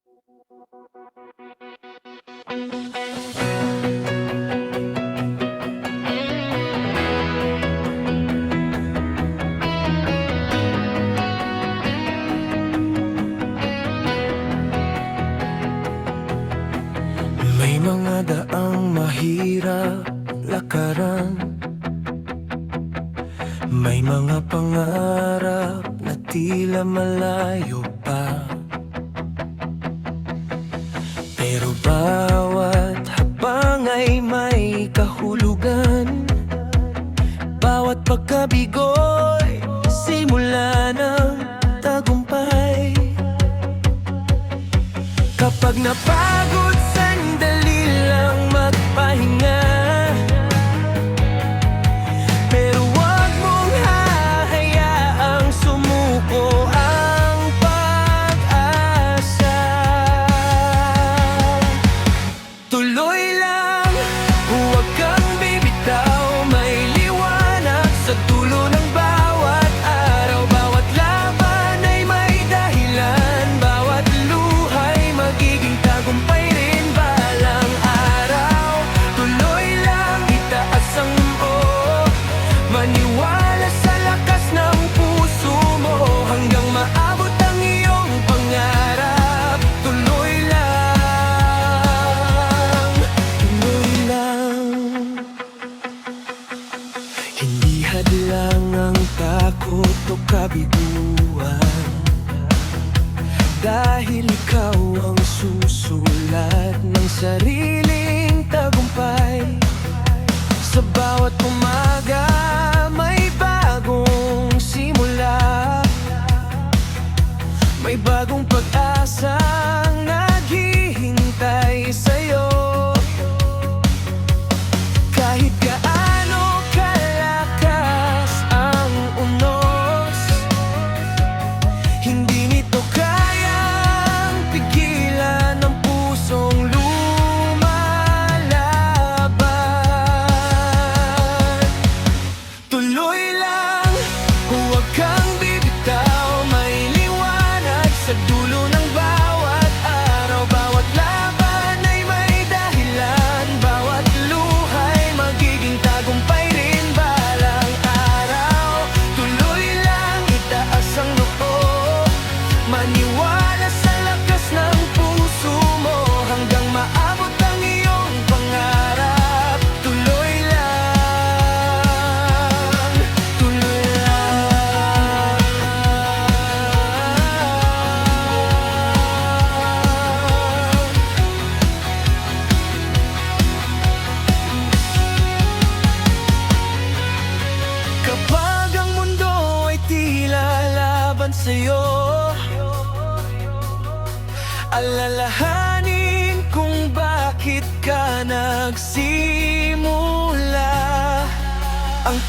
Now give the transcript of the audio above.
May mga daang mahirap lakaran, may mga pangarap na tila malayo pa. Pero bawat habang ay may kahulugan, bawat pagkabigo'y simula ng tagumpay. Kapag napagod, sandali lang magpahinga, pero wag mong hahayaang sumuko ang pag-asa. Tuloy lang, huwag kang bibitaw, may liwanag sa dulo ng bawat araw. Bawat laban ay may dahilan, bawat luhay magiging tagumpay rin balang araw. Tuloy lang, itaas ang noo, maniwala sa lakas ng puso mo, hanggang maabot ang iyong pangarap. Tuloy lang, tuloy lang. Hindi hadlang ang takot o kabiguan, dahil ikaw ang susulat ng sariling tagumpay. Sa bawat umaga may bagong simula, may bagong pag-asang naghihintay sa'yo. Kahit gaano kalakas ang unos, hindi nito kayang pigilan ang pusong lumalaban. Tuloy lang, huwag kang bibitaw, may liwanag sa dulo ng bawat araw. Bawat laban ay may dahilan, bawat luhay magiging tagumpay rin balang araw. Tuloy lang, itaas ang noo, maniwala sa lakas ng puso mo, hanggang maabot ang iyong pangarap. Tuloy lang, tuloy lang. Kapag ang mundo ay tila laban sa'yo, alalahanin kung bakit ka nagsimula. Ang